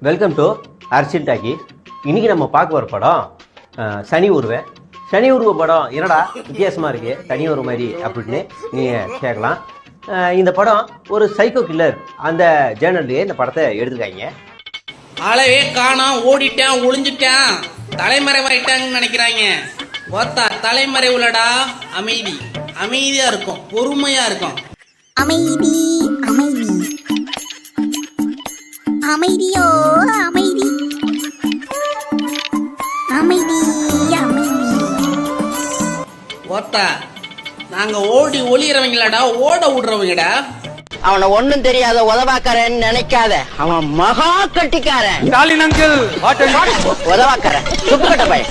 Welcome to Arshin talkie. இன்னைக்கு நம்ம பார்க்க வர படம் சனி உருவம். சனி உருவ படம் என்னடா வித்தியாசமா இருக்கு தனி ஒரு மாதிரி அப்படின்னு நீங்க கேட்கலாம். இந்த படம் ஒரு சைக்கோ கில்லர் அந்த ஜேர்னல்லையே இந்த படத்தை எடுத்துருக்காங்க. அளவே காணோம், ஓடிட்டான், ஒளிஞ்சிட்டான், தலைமறைவாயிட்டாங்கன்னு நினைக்கிறாங்க. ஓத்தா தலைமறைவுலடா அமைதி, அமைதியா இருக்கும், பொறுமையா இருக்கும். அமைதி அமைதி அமைதியோ அமைதி அமைதி அமைதி. ஓத்தா நாங்க ஓடி ஒளியறவங்களாடா, ஓட விடுறவங்கடா. அவனை ஒண்ணும் தெரியாத உதவாக்காரன்னு நினைக்காத, அவன் மகா கட்டிக்காரன். உதவாக்காரன் சுட்டுக்கட்ட பையன்.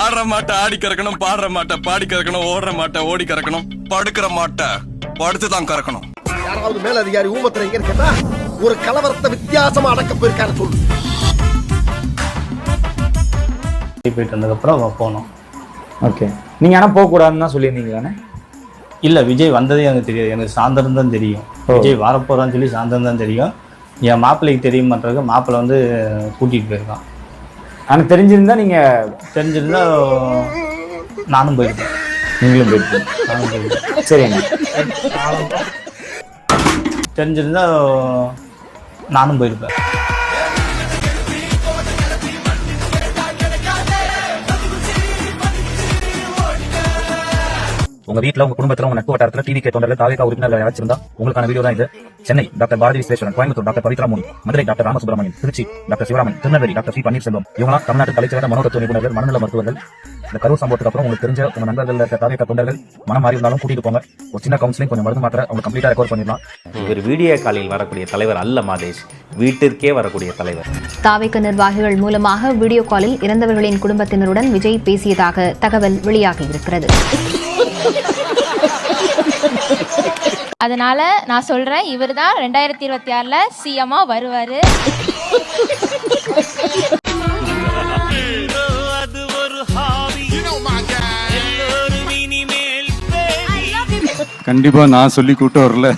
ஆடுற மாட்டை ஆடி கறக்கணும், பாடுற மாட்டை பாடி கறக்கணும், ஓடுற மாட்டை ஓடி கறக்கணும், படுக்கிற மாட்டை படுத்துதான் கறக்கணும். யாராவது மேல அதிகாரி ஊமத்துல எங்க கேட்டா ஒரு கலவரத்தை வித்தியாசமா அடக்க போயிருக்காரு சொல்லு. போயிட்டு வந்ததுக்கப்புறம் போனோம். ஓகே, நீங்கள் ஆனால் போகக்கூடாதுன்னு தான் சொல்லியிருந்தீங்க தானே? இல்லை, விஜய் வந்ததே எனக்கு தெரியாது. எனக்கு சாயந்தரம் தான் தெரியும் விஜய் வரப்போறான்னு சொல்லி. சாயந்தரம் தான் தெரியும். என் மாப்பிள்ளைக்கு தெரியுமான்றது மாப்பிள்ளை வந்து கூட்டிகிட்டு போயிருக்கான். எனக்கு தெரிஞ்சிருந்தா நீங்கள் தெரிஞ்சிருந்தா நானும் போயிருக்கேன். நீங்களும் போயிருக்கீங்க. நானும் போயிருக்கேன். சரிங்க. தெரிஞ்சிருந்தா நானும் போயிருப்பேன். உங்க வீட்டுல உங்க குடும்பத்துல உங்க நட்பு வட்டாரத்துல டிவி தொண்டர்கள் தாவேகா உறுப்பினர்கள் வச்சிருந்தா உங்களுக்கான வீடியோ தான் இது. Chennai doctor Bharathi Visweswaran, Coimbatore doctor Pavithra Moni, Madurai doctor Ramasubramanian, Trichy doctor Sivaraman, Tirunelveli doctor C Panneerselvam, இவங்களாம் தமிழ்நாட்டு தலைச்சிறந்த மனோதத்துவ நிபுணர்கள், மனநல மருத்துவர்கள். இந்த கரூர் சம்பவத்துக்கு அப்புறம் உங்களுக்கு தெரிஞ்ச உங்க நண்பர்கள் இருக்க தாவேகா தொண்டர்கள் மனம் மாறி இருந்தாலும் கூட்டிட்டு போங்க. ஒரு சின்ன கவுன்சிலிங், கொஞ்சம் மருந்து மாத்திரை அவங்க கம்ப்ளீட்டா ரெக்கார்ட் பண்ணிடலாம். இவர் வீடியோ காலில் வரக்கூடிய தலைவர் அல்ல மாதேஷ், வீட்டிற்கே வரக்கூடிய தலைவர். தாவேகா நிர்வாகிகள் மூலமாக வீடியோ காலில் இறந்தவர்களின் குடும்பத்தினருடன் விஜய் பேசியதாக தகவல் வெளியாகியிருக்கிறது. அதனால நான் சொல்றேன், இவர் தான் 2026 சிஎம்மா வருவாரு. கண்டிப்பா நான் சொல்லி கூட்ட வரல.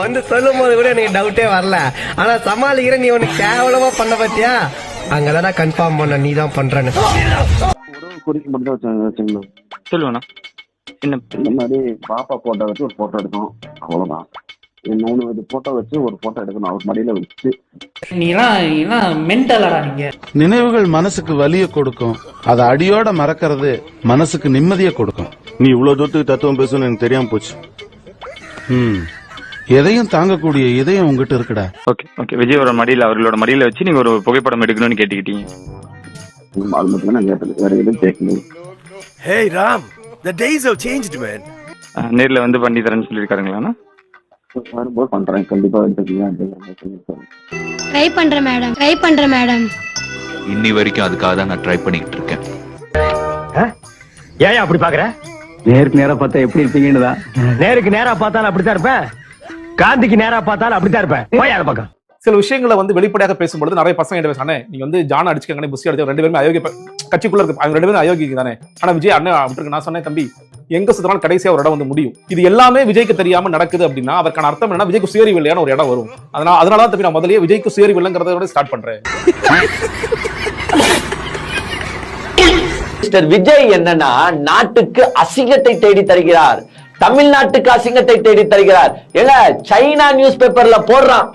வந்து சொல்லும் போது கூட எனக்கு டவுட்டே வரல. ஆனா சமாளிக்கிற நீ ஒண்ணு கேவலமா பண்ண பத்தியா, அங்கதான் கன்ஃபார்ம் பண்ண நீ தான் பண்றேன்னு. சொல்லுவேண்ணா. இந்த மாதிரி பாப்பா போட்டோ வச்சு ஒரு போட்டோ எடுக்கணும், அவ்வளவுதான். இன்னொன்னு இது போட்டோ வச்சு ஒரு போட்டோ எடுக்கணும், அவர் மடியில வச்சு. நினைவுகள் மனசுக்கு வலிய கொடுக்கும், அதை அடியோட மறக்கிறது மனசுக்கு நிம்மதியை கொடுக்கும். நீ இவ்வளவு தூரத்துக்கு தத்துவம் பேசணும்னு எனக்கு தெரியாம போச்சு. எதையும் தாங்கக்கூடிய இதயம் உங்ககிட்ட இருக்குடா. Okay okay. விஜயோட மடியில, அவர்களோட மடியில வச்சு நீங்க ஒரு புகைப்படம் எடுக்கணும்னு கேட்டுக்கிட்டீங்க. அது மட்டும் தான் கேட்டது, வேற எதுவும் கேட்கணும். Hey Ram, the days have changed man. நேர்ல வந்து பண்ணி தரேன்னு சொல்லியிருக்காருங்களா? வரும்போது பண்றேன், கண்டிப்பா ட்ரை பண்றேன் மேடம். இன்னி வரைக்கும் அதுக்காக தான் நான் ட்ரை பண்ணிக்கிட்டு இருக்கேன். ஏன் அப்படி பாக்குற? நேருக்கு நேரா பார்த்தா எப்படி இருப்பீங்கன்னு தான். நேருக்கு நேரா பார்த்தாலும் அப்படித்தான் இருப்பேன், காந்திக்கு நேரா பார்த்தாலும் அப்படித்தான் இருப்பேன். போய் அதை பக்கம். சில விஷயங்களை வந்து வெளிப்படையாக பேசும்போது நிறைய பசங்க என்ன பேசுறானே, நீங்க வந்து ஜான அடிச்சுக்கங்க, புஷி அடிச்சு, ரெண்டு பேருமே அயோக்கிய கட்சிக்குள்ள இருக்கு, அவங்க ரெண்டு பேரும் அயோக்கியம் தானே. ஆனா விஜய் அண்ணன் அப்படி நான் சொன்னேன், தம்பி எங்க சுத்தினாலும் கடைசியா ஒரு இடம் வந்து முடியும். இது எல்லாமே விஜய்க்கு தெரியாம நடக்குது அப்படின்னா அதற்கான அர்த்தம் என்னன்னா, விஜய்க்கு சுயறிவு இல்லையான ஒரு இடம் வரும். அதனாலதான் தம்பி நான் முதல்லயே விஜய்க்கு சுயறிவு இல்லைங்கிறத ஸ்டார்ட் பண்றேன். மிஸ்டர் விஜய் என்னன்னா நாட்டுக்கு அசிங்கத்தை தேடி தருகிறார், தமிழ்நாட்டுக்கு அசிங்கத்தை தேடி தருகிறார். ஏங்க சைனா நியூஸ் பேப்பர்ல போடுறான்,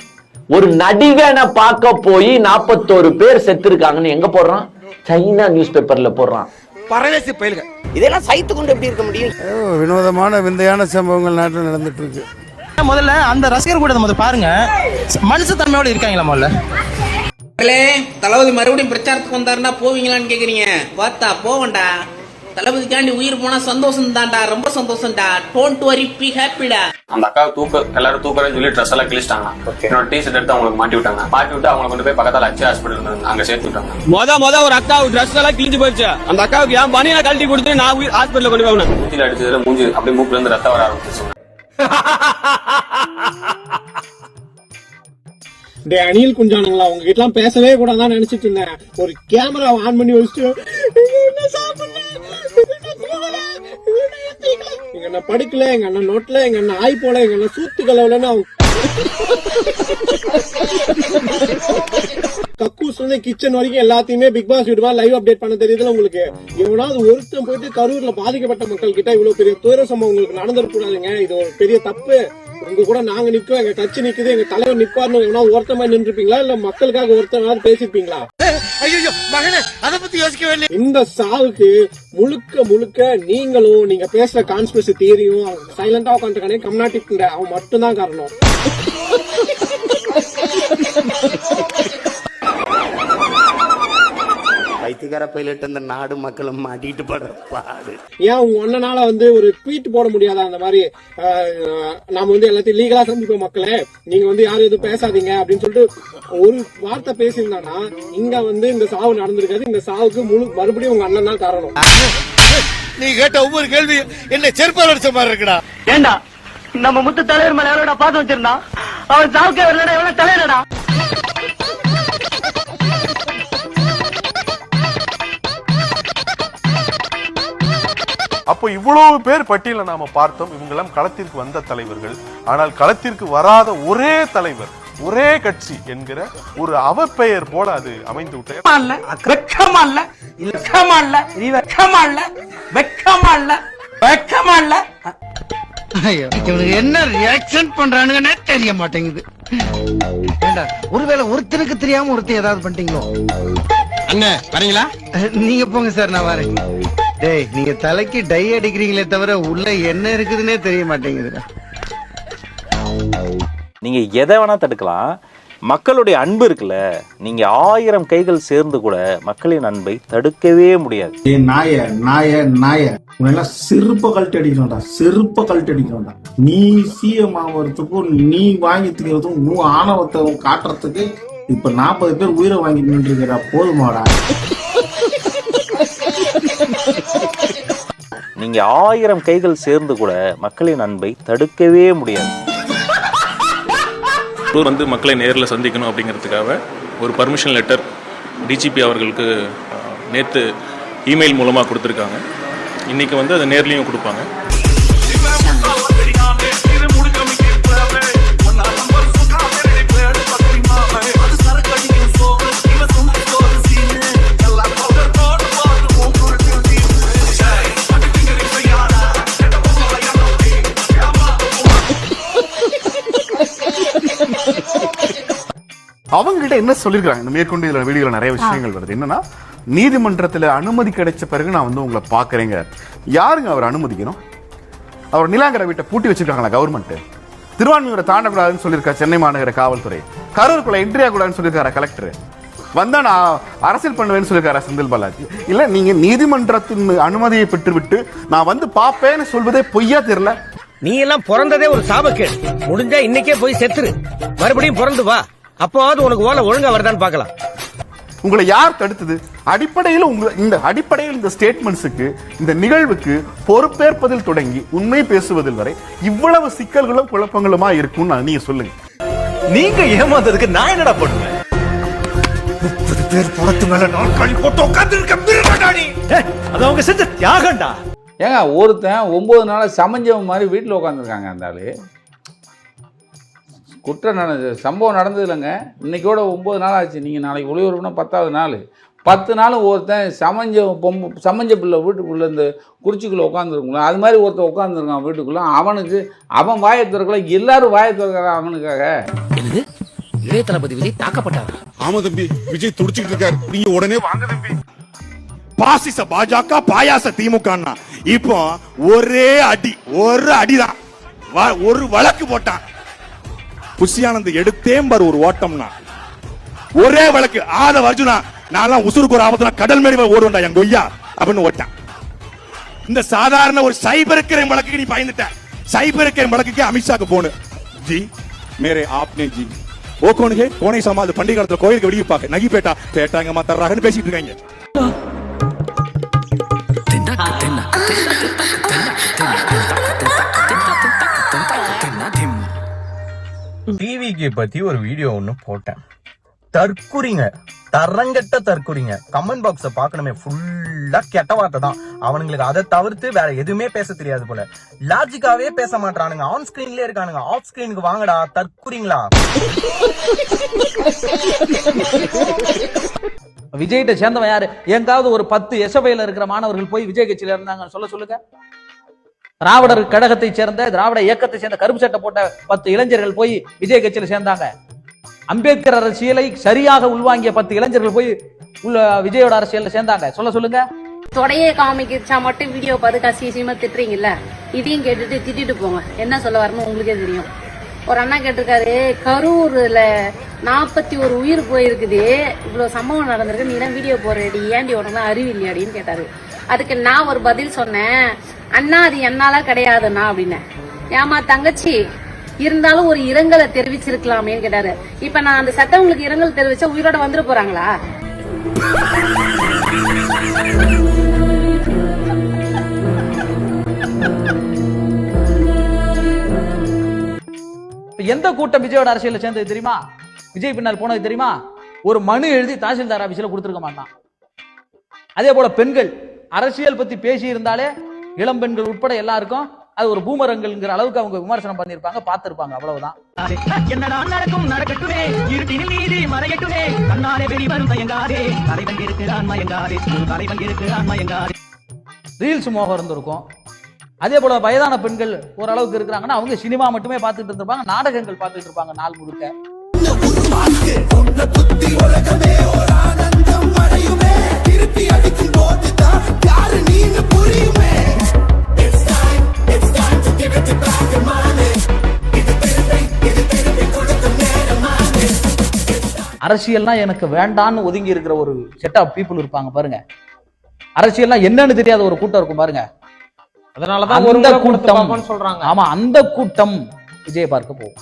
ஒரு நடிகனை பார்க்க போய் 41 பேர் செத்து இருக்காங்கன்னு எங்க போடுறான்? சைனா நியூஸ் பேப்பர்ல போடுறான். பரவேசி பயிலுங்க, இதெல்லாம் சைத்து கொண்டு எப்படி இருக்க முடியும்? வினோதமான விந்தையான சம்பவங்கள் நாட்டில் நடந்துட்டு இருக்கு. முதல்ல அந்த ரசிகர் கூட முதல்ல பாருங்க, மனுஷ தன்மையோட இருக்காங்களா? முதல்ல தளபதி மறுபடியும் பிரச்சாரத்துக்கு வந்தாருன்னா போவீங்களான்னு கேக்குறீங்க. பார்த்தா போவண்டா, தளபதிக்காண்டி உயிர் போனா சந்தோஷம் தான்டா, ரொம்ப சந்தோஷம்டா. Don't worry, B ஹாப்பிடா. அந்த அக்கா எல்லாரும் தூக்குறேன்னு சொல்லி ட்ரெஸ் எல்லாம் கிழிச்சிட்டாங்க. என்னோட டீஷர்ட் எடுத்து அவங்களுக்கு மாட்டி விட்டாங்க. மாட்டி விட்டு அவங்க கொண்டு போய் பக்கத்துல அச்சு ஹாஸ்பிட்டல் இருந்தாங்க, அங்க சேர்த்து விட்டாங்க. மொத ஒரு அக்காவுக்கு ட்ரெஸ் எல்லாம் கிழிஞ்சு போயிடுச்சு. அந்த அக்காவுக்கு ஏன் பனியை கழட்டி கொடுத்து நான் ஹாஸ்பிட்டல் கொண்டு போகணும். மூஞ்சில அடிச்சதுல மூஞ்சி அப்படியே மூக்குல இருந்து ரத்தம் வர ஆரம்பிச்சு. அணில் குஞ்சானுங்களா, உங்ககிட்ட எல்லாம் பேசவே கூடாதான் நினைச்சிட்டு இருந்தேன். ஒரு கேமரா ஆன் பண்ணி வச்சுட்டு எங்க அண்ணன் படுக்கல, எங்க அண்ணன் நோட்ல, எங்க அண்ணன் ஆய் போல, எங்க அண்ணன் சூத்து கலவலன்னு கக்கூஸ் வந்து கிச்சன் வரைக்கும் எல்லாத்தையுமே பிக் பாஸ் வீடு லைவ் அப்டேட் பண்ண தெரியுதுல உங்களுக்கு. எவனாவது ஒருத்தன் போயிட்டு கரூர்ல பாதிக்கப்பட்ட மக்கள் கிட்ட இவ்வளவு பெரிய துயர சம்பவம் உங்களுக்கு நடந்துடக்கூடாதுங்க. இது ஒரு பெரிய தப்பு. உங்க கூட நாங்க நிக்கோம், எங்க கட்சி நிக்குது, எங்க தலைவர் நிப்பாருன்னு எவனா ஒருத்தமா நின்றுப்பீங்களா இல்ல மக்களுக்காக ஒருத்தனாவது பேசிருப்பீங்களா? இந்த சாவுக்கு முழுக்க முழுக்க நீங்களும் நீங்க பேசுற கான்ஸ்பிரசி தியரியும் சைலண்டா உட்காந்துருக்கானே கம்நாட்டிக் அவன் மட்டும்தான் காரணம். வைத்தியகார பைலட் அந்த நாடு மக்களும் மாட்டிட்டு படுற பாடு. ஏன் உங்க அண்ணனால வந்து ஒரு ட்வீட் போட முடியாதா? அந்த மாதிரி நாம வந்து எல்லாத்தையும் லீகலா சந்திப்போம் மக்களே, நீங்க வந்து யாரும் எதுவும் பேசாதீங்க அப்படின்னு சொல்லிட்டு ஒரு வார்த்தை பேசியிருந்தானா இங்க வந்து இந்த சாவு நடந்திருக்காது. இந்த சாவுக்கு மறுபடியும் உங்க அண்ணன் தான் காரணம். நீ கேட்ட ஒவ்வொரு கேள்வி என்ன செருப்பால் அடிச்ச மாதிரி இருக்குடா. ஏண்டா நம்ம முத்து தலைவர் மேல எவ்வளோட பாத்து வச்சிருந்தான், அவன் சாவுக்கே வரலடா, எவ்வளவு தலைவரடா. அப்போ இவ்வளவு பேர் பட்டியல நாம பார்த்தோம். இவங்கெல்லாம் களத்திற்கு வந்த தலைவர்கள். ஆனால் களத்திற்கு வராத ஒரே தலைவர், ஒரே கட்சி என்கிற ஒரு அவப்பெயர் போல அது அமைந்து விட்டது. என்ன ரியாக்ஷன் பண்றானுங்கன்னே தெரிய மாட்டேங்குது. ஒருவேளை ஒருத்தனுக்கு தெரியாம ஒருத்தன் ஏதாவது பண்ணிட்டீங்களோ? அண்ணே வரீங்களா? நீங்க போங்க சார், நான் வரேன். டேய், நீங்க தலைக்கு டை அடிக்கிறீங்களே தவிர உள்ள என்ன இருக்குதுன்னே தெரிய மாட்டேங்குது. நீங்க எதை வேணா தடுக்கலாம், மக்களுடைய அன்பு இருக்குல்ல, நீங்க 1000 கைகள் சேர்ந்து கூட மக்களின் அன்பை தடுக்கவே முடியாது. நாய நாய நாய உன்னெல்லாம் செருப்ப கழட்டி அடிக்கணும்டா, செருப்ப கழட்டி அடிக்கணும்டா. நீ சிஎம் ஆகிறதுக்கும் நீ வாங்கி திங்கிறதுக்கும் உன் ஆணவத்தை காட்டுறதுக்கு இப்ப 40 பேர் உயிரை வாங்கி நின்று இருக்கிறா. போதுமாடா. நீங்க 1000 கைகள் சேர்ந்து கூட மக்களின் அன்பை தடுக்கவே முடியாது. வந்து மக்களை நேரில் சந்திக்கணும் அப்படிங்கிறதுக்காக ஒரு பர்மிஷன் லெட்டர் டிஜிபி அவர்களுக்கு நேற்று இமெயில் மூலமாக கொடுத்துருக்காங்க. இன்னைக்கு வந்து அதை நேர்லையும் கொடுப்பாங்க. அவங்க கிட்ட என்ன சொல்லிருக்காங்க? இந்த மேற்கொண்டு இதுல வீடியோல நிறைய விஷயங்கள் வருது. என்னன்னா, நீதிமன்றத்துல அனுமதி கிடைச்ச பிறகு நான் வந்து உங்களை பாக்குறேங்க. யாருங்க அவர் அனுமதிக்கணும்? அவர் நிலாங்கரை வீட்டை பூட்டி வச்சிருக்காங்களா கவர்மெண்ட்? திருவான்மையூரை தாண்டக்கூடாதுன்னு சொல்லியிருக்கா சென்னை மாநகர காவல்துறை? கரூருக்குள்ள என்ட்ரி ஆகக்கூடாதுன்னு சொல்லியிருக்காரா கலெக்டர்? வந்தா நான் அரசியல் பண்ணுவேன்னு சொல்லியிருக்காரா செந்தில் பாலாஜி? இல்ல நீங்க நீதிமன்றத்தின் அனுமதியை பெற்றுவிட்டு நான் வந்து பாப்பேன்னு சொல்வதே பொய்யா தெரியல? நீ எல்லாம் பிறந்ததே ஒரு சாபக்கேடு. முடிஞ்சா இன்னைக்கே போய் செத்துரு, மறுபடியும் பிறந்து வா. அப்போது உனக்கு ஓலை ஒழுங்கா வருதான்னு பார்க்கலாம். உங்களை யார் தடுத்தது? அடிப்படையில் இந்த ஸ்டேட்மெண்ட்ஸுக்கு, இந்த நிகழ்வுக்கு பொறுப்பேற்பதில் தொடங்கி உண்மை பேசுவதில் வரை இவ்வளவு சிக்கல்களும் குழப்பங்களுமா இருக்கும் நீங்க சொல்லுங்க. நீங்க ஏமாந்ததுக்கு நான் என்னடா பண்ணுவேன்? 30 பேர் பணத்து மேல நாற்காலி போட்டு உட்கார்ந்து அது அவங்க செஞ்ச தியாகம்டா. ஏங்க ஒருத்தன் 9 நாள் சமஞ்சவன் மாதிரி வீட்டில் உட்காந்துருக்காங்க. அந்த ஆளு குற்றம் சம்பவம் நடந்தது இல்லைங்க. இன்னைக்கோட 9 நாள் ஆச்சு. நீங்கள் நாளைக்கு ஒளிபரப்புனா 10வது நாள். 10 நாள் ஒருத்தன் சமஞ்ச பிள்ளை வீட்டுக்குள்ளே இந்த குறிச்சிக்குள்ளே உட்காந்துருக்குங்களா, அது மாதிரி ஒருத்தன் உட்காந்துருக்கான் வீட்டுக்குள்ளே. அவன் வாயை திறக்கல, எல்லாரும் வாயை திறக்கிறான் அவனுக்காக. என்னது இளைய தளபதி விஜய் தாக்கப்பட்டார்? ஆமா தம்பி, விஜய் துடிச்சிட்டு இருக்காரு. நீங்க உடனே வாங்க தம்பி. பாசிச பாஜக, பாயாச திமுக. இப்போ ஒரே அடிதான், ஒரு வழக்கு போட்டான். புஷியானந்த் எடுத்தேம்பார் ஒரு ஓட்டம்னா, ஒரே வழக்கு. ஆத அர்ஜுனா நான் உசுருக்கு ஒரு ஆபத்துனா கடல் மேடி ஓடுவேன்டா என் கொய்யா அப்படின்னு ஓட்டான். இந்த சாதாரண ஒரு சைபர் கிரைம் வழக்குக்கு நீ பயந்துட்ட. சைபர் கிரைம் வழக்குக்கு அமித்ஷாக்கு போனு. ஜி மேரே ஆப்னே ஜி ஓ கோனுகே கோனை சமாது பண்டிகை காலத்துல கோயிலுக்கு வெளியே பாக்க நகி பேட்டா பேட்டாங்கம்மா தர்றாங்கன்னு பேசிட்டு இருக்காங்க. டிவிக்கு பத்தி ஒரு வீடியோ ஒன்று போட்டேன். தற்குறிங்க, தரங்கட்ட தற்குறிங்க. கமெண்ட் பாக்ஸ பாக்கணுமே, ஃபுல்லா கெட்ட வார்த்தை தான். அவனுங்களுக்கு அதை தவிர்த்து வேற எதுவுமே பேச தெரியாது போல. லாஜிக்காவே பேச மாட்டானுங்க. ஆன் ஸ்கிரீன்லயே இருக்கானுங்க. ஆஃப் ஸ்கிரீனுக்கு வாங்கடா தற்குறிங்களா. விஜய்கிட்ட சேர்ந்தவன் யாரு? எங்காவது ஒரு 10 எஸ்எஃப்ஐல இருக்கிற மாணவர்கள் போய் விஜய் கட்சியில இருந்தாங்க சொல்லுங்க. திராவிடர் கழகத்தை சேர்ந்த, திராவிட இயக்கத்தை சேர்ந்த கருப்பு சட்டை போட்ட 10 இளைஞர்கள் போய் விஜய் கட்சியில சேர்ந்தாங்க. அம்பேத்கர் அரசியலை சரியாக உள்வாங்கிய 10 இளைஞர்கள் போய் விஜயோட அரசியல்ல சேர்ந்தாங்க சொல்லுங்க. தொடையே காமிக்கிச்சா மட்டும் வீடியோ பார்த்து அசிங்கமா திட்டுறீங்கல்ல, இதையும் கேட்டுட்டு திட்டிட்டு போங்க. என்ன சொல்ல வரணும் உங்களுக்கே தெரியும். ஒரு அண்ணா கேட்டிருக்காரு, கரூர்ல 41 உயிர் போயிருக்குது, இவ்வளவு சம்பவம் நடந்திருக்கு, நீ தான் வீடியோ போறடி, ஏண்டி உடனே அறிவு இல்லையாடின்னு கேட்டாரு. அதுக்கு நான் ஒரு பதில் சொன்னேன், அண்ணா அது என்னால கிடையாதுண்ணா அப்படின்னு. ஏமா தங்கச்சி இருந்தாலும் ஒரு இரங்கலை தெரிவிச்சிருக்கலாமேன்னு கேட்டாரு. இப்ப நான் அந்த சட்டவங்களுக்கு இரங்கல் தெரிவிச்சா உயிரோட வந்துட போறாங்களா? எந்த கூட்டம் விஜயோட அரசியல் சேர்ந்தது தெரியுமா? விஜய் பின்னால் போனது தெரியுமா? ஒரு மனு எழுதி தாசில்தார் ஆபீஸ்ல கொடுத்திருக்க மாட்டான். அதே போல பெண்கள் அரசியல் பத்தி பேசி இருந்தாலே இளம் பெண்கள் உட்பட எல்லாருக்கும் அது ஒரு பூமரங்கள்ங்கிற அளவுக்கு அவங்க விமர்சனம் பண்ணிருப்பாங்க, பார்த்திருப்பாங்க. அவ்வளவுதான். என்னடா நடக்கும் நடக்கட்டுமே, இருட்டினில் நீதி மறையட்டுமே, கண்ணாலே வெளிவரும் தயங்காதே, தலைவன் இருக்கிறான் மயங்காதே, தலைவன் இருக்கிறான் மயங்காதே. ரீல்ஸ் மோகம் இருந்திருக்கும். அதே போல வயதான பெண்கள் ஓரளவுக்கு இருக்கிறாங்கன்னா அவங்க சினிமா மட்டுமே பார்த்துட்டு இருந்திருப்பாங்க, நாடகங்கள் பார்த்துட்டு இருப்பாங்க நாள் முழுக்க. அரசியல்னா எனக்கு வேண்டான்னு ஒதுங்கி இருக்கிற ஒரு செட் ஆஃப் பீப்புள் இருப்பாங்க பாருங்க. அரசியல்னா என்னன்னு தெரியாத ஒரு கூட்டம் இருக்கும் பாருங்க. அதனாலதான் அந்த கூட்டம் சொல்றாங்க. ஆமா, அந்த கூட்டம் விஜய் பார்க்க போகும்.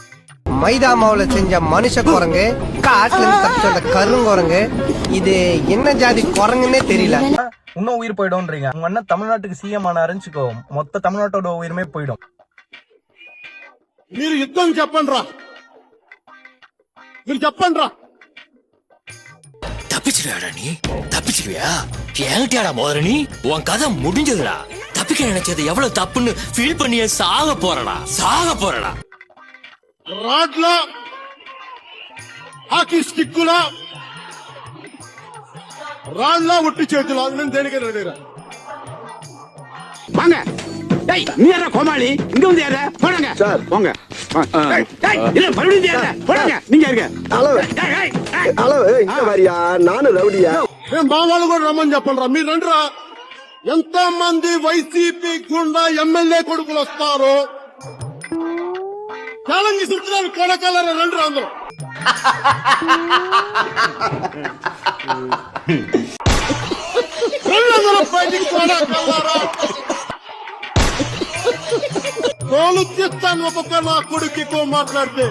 மைதா மாவுல செஞ்ச மனுஷ குரங்கு, காட்டுல தப்பிச்ச கருங்குரங்கு, இது என்ன ஜாதி குரங்குன்னே தெரியல. இன்னும் உயிர் போயிடும்ன்றீங்க. உங்க அண்ணன் தமிழ்நாட்டுக்கு சிஎம் ஆனாருச்சுக்கோ, மொத்த தமிழ்நாட்டோட உயிர்மே போயிடும். మీరు యుద్ధం చెప్పండ్రా, మీరు చెప్పండ్రా. தப்பிச்சிருவியாடா நீ? தப்பிச்சிருவியா? என்கிட்டயாடா மோதிர நீ? உன் கதை முடிஞ்சதுடா. தப்பிக்க நினைச்சது எவ்வளவு தப்புன்னு ஃபீல் பண்ணிய சாக போறடா. రాడ్ల హాకీ స్టిక్కుల రాళ్ళ ఒట్టి చేతులు నేను దేనికే రెడీరా. வாங்க. டேய் நீ என்ன கோமாளி? இங்க வந்து ஏற போடுங்க சார். போங்க. டேய் இல்ல மறுபடியும் ஏற போடுங்க. நீங்க இருங்க. హలో ఇంకా మరియా నాను రౌడియా. నేను బావాలు కూడా రమ్మని చెప్పండిరా. మీరు రండిరా. ఎంత మంది వైసీపీ గుండా ఎమ్మెల్యే కొడుకులు వస్తారు? ఛాలెంజ్ ఇస్తున్నారు. కొడకలరా రండిరా అందరూ. రండి బయటికి కొడకలరా. తోలు తీస్తాను ఒక్కొక్క నా కొడుకు మాట్లాడితే.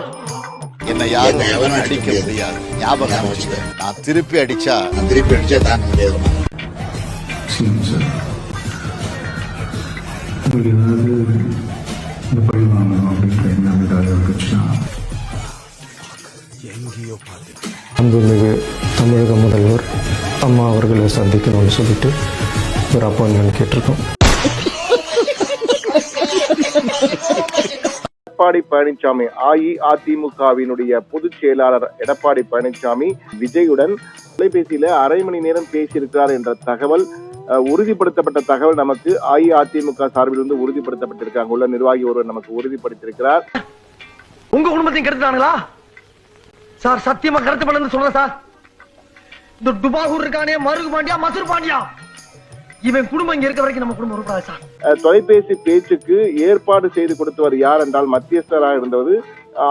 என்னை யாரும் எவனும் அடிக்க முடியாது. ஞாபகம் வச்சுக்க. நான் திருப்பி அடிச்சா தாங்க முடியாது. அன்புமிகு தமிழக முதல்வர் அம்மா அவர்களை சந்திக்கணும்னு சொல்லிட்டு ஒரு அப்பாயின்மெண்ட் கேட்டிருக்கோம். எடப்பாடி பழனிசாமி, அஇஅதிமுகவினுடைய பொதுச் செயலாளர் எடப்பாடி பழனிசாமி விஜயுடன் தொலைபேசியில அரை மணி நேரம் பேசியிருக்கிறார் என்ற தகவல், உறுதிப்படுத்தப்பட்ட தகவல் நமக்கு அஇஅதிமுக சார்பில் இருந்து உறுதிப்படுத்தப்பட்டிருக்காங்க. உள்ள நிர்வாகி ஒருவர் நமக்கு உறுதிப்படுத்தியிருக்கிறார். உங்க குடும்பத்தையும் கருத்துட்டானுங்களா சார்? சத்தியமா கருத்து பண்ணு சொல்றேன் சார். இந்த டுபாகூர் இருக்கானே, மருகு பாண்டியா, மசூர் பாண்டியா, இவன் குடும்பம் இங்க இருக்க வரைக்கும் நம்ம குடும்பம் உருப்படாது சார். தொலைபேசி பேச்சுக்கு ஏற்பாடு செய்து கொடுத்தவர் யார் என்றால் மத்தியஸ்தராக இருந்தவர்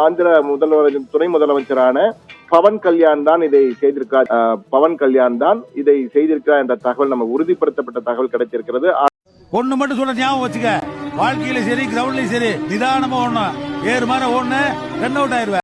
ஆந்திர முதல்வர், துணை முதலமைச்சரான பவன் கல்யாண் தான் இதை செய்திருக்கிறார். பவன் கல்யாண் தான் இதை செய்திருக்கிறார் என்ற தகவல் நமக்கு உறுதிப்படுத்தப்பட்ட தகவல் கிடைத்திருக்கிறது. ஒண்ணு மட்டும் சொல்ல ஞாபகம் வச்சுக்க, வாழ்க்கையில சரி கிரவுண்ட்லயும் சரி நிதானமா ஓடணும். ஏறு மாதிரி ஓடணும், ரன் அவுட் ஆயிருவேன்.